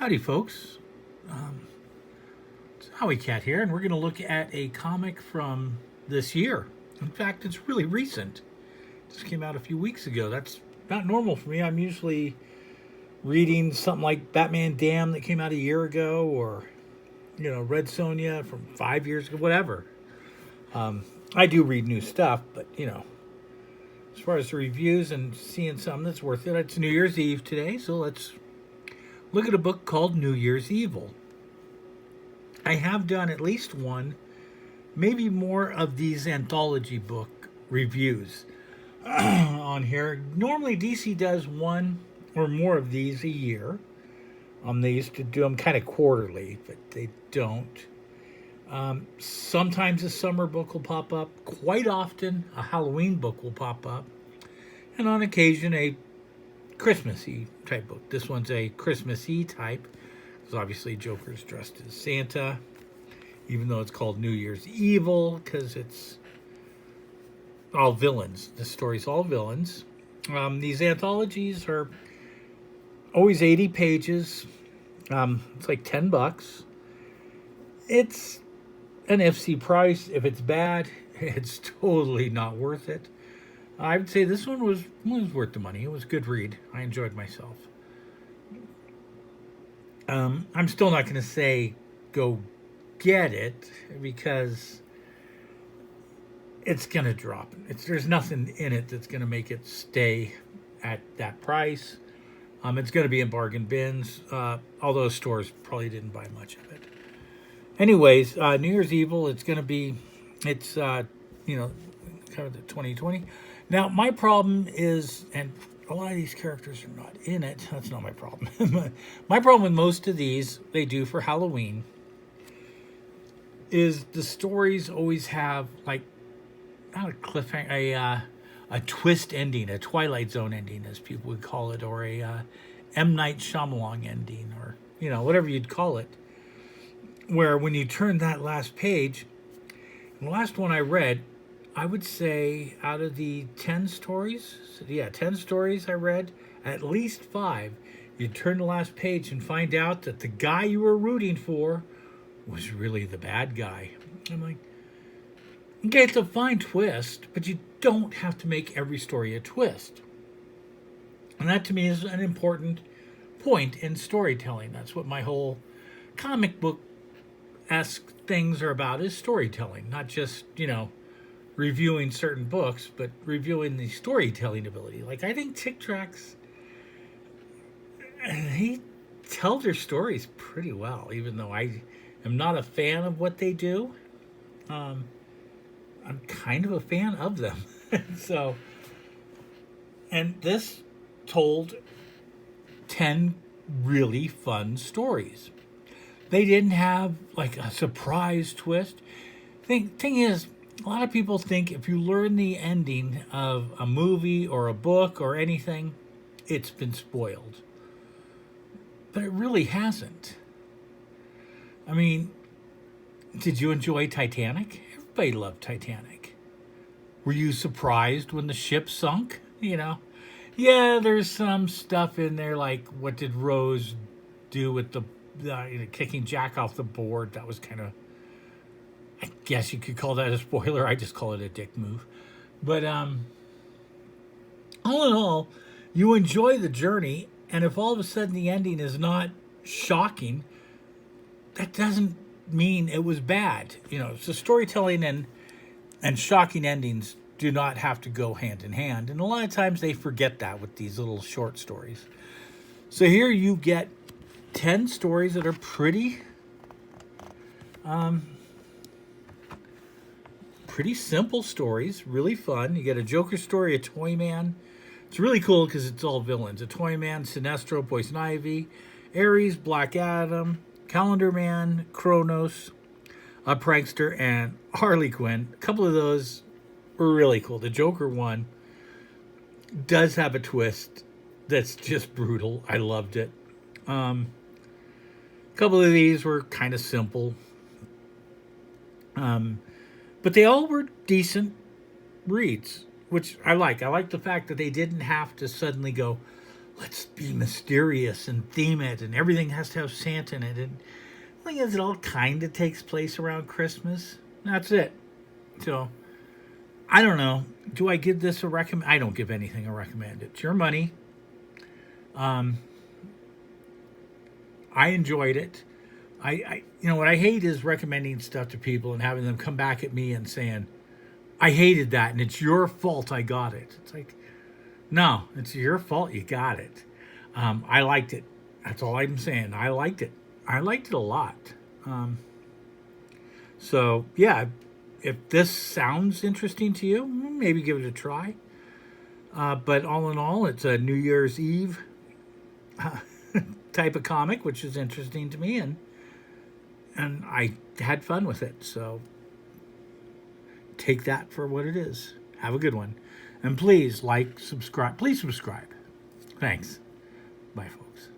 Howdy, folks. It's Howie Cat here, and we're going to look at a comic from this year. In fact, it's really recent. It just came out a few weeks ago. That's not normal for me. I'm usually reading something like Batman Damn that came out a year ago, or Red Sonja from 5 years ago, whatever. I do read new stuff, but as far as the reviews and seeing something that's worth it, it's New Year's Eve today, so let's look at a book called New Year's Evil. I have done at least one, maybe more of these anthology book reviews on here. Normally, DC does one or more of these a year. They used to do them kind of quarterly, but they don't. Sometimes a summer book will pop up. Quite often, a Halloween book will pop up. And on occasion, a Christmassy type book. This one's a Christmassy type, because obviously Joker's dressed as Santa, even though it's called New Year's Evil, because it's all villains. The story's all villains. These anthologies are always 80 pages. It's like $10. It's an FC price. If it's bad, it's totally not worth it. I would say this one was worth the money. It was a good read. I enjoyed myself. I'm still not going to say go get it, because it's going to drop. There's nothing in it that's going to make it stay at that price. It's going to be in bargain bins, although stores probably didn't buy much of it. Anyways, New Year's Evil, it's covered the 2020. Now, my problem is, and a lot of these characters are not in it. That's not my problem. My problem with most of these, they do for Halloween, is the stories always have, like, not a cliffhanger, a twist ending, a Twilight Zone ending, as people would call it, or a M. Night Shyamalan ending, or, whatever you'd call it, where when you turn that last page, the last one I read, I would say out of the 10 stories, 10 stories I read, at least 5, you turn the last page and find out that the guy you were rooting for was really the bad guy. I'm like, okay, it's a fine twist, but you don't have to make every story a twist. And that to me is an important point in storytelling. That's what my whole comic book-esque things are about, is storytelling, not just, reviewing certain books, but reviewing the storytelling ability. Like, I think Tick Tracks, they tell their stories pretty well, even though I am not a fan of what they do. I'm kind of a fan of them. So, and this told 10 really fun stories. They didn't have like a surprise twist. Thing is, a lot of people think if you learn the ending of a movie or a book or anything, it's been spoiled. But it really hasn't. I mean, did you enjoy Titanic? Everybody loved Titanic. Were you surprised when the ship sunk? Yeah, there's some stuff in there like, what did Rose do with the kicking Jack off the board? That was kind of, I guess you could call that a spoiler. I just call it a dick move. But all in all, you enjoy the journey, and if all of a sudden the ending is not shocking, that doesn't mean it was bad. So storytelling and shocking endings do not have to go hand in hand. And a lot of times they forget that with these little short stories. So here you get 10 stories that are pretty simple stories, really fun. You get a Joker story, a Toyman. It's really cool because it's all villains. A Toyman, Sinestro, Poison Ivy, Ares, Black Adam, Calendar Man, Kronos, a Prankster, and Harley Quinn. A couple of those were really cool. The Joker one does have a twist that's just brutal. I loved it. A couple of these were kind of simple. But they all were decent reads, which I like. I like the fact that they didn't have to suddenly go, let's be mysterious and theme it, and everything has to have Santa in it. And the thing is, it all kind of takes place around Christmas. That's it. So I don't know. Do I give this a recommend? I don't give anything a recommend. It's your money. I enjoyed it. You know what I hate is recommending stuff to people and having them come back at me and saying, I hated that and it's your fault I got it. It's like, no, it's your fault you got it. I liked it. That's all I'm saying. I liked it. I liked it a lot. So, yeah, if this sounds interesting to you, maybe give it a try. But all in all, it's a New Year's Eve type of comic, which is interesting to me, and I had fun with it. So take that for what it is. Have a good one. And please like, subscribe. Please subscribe. Thanks. Bye, folks.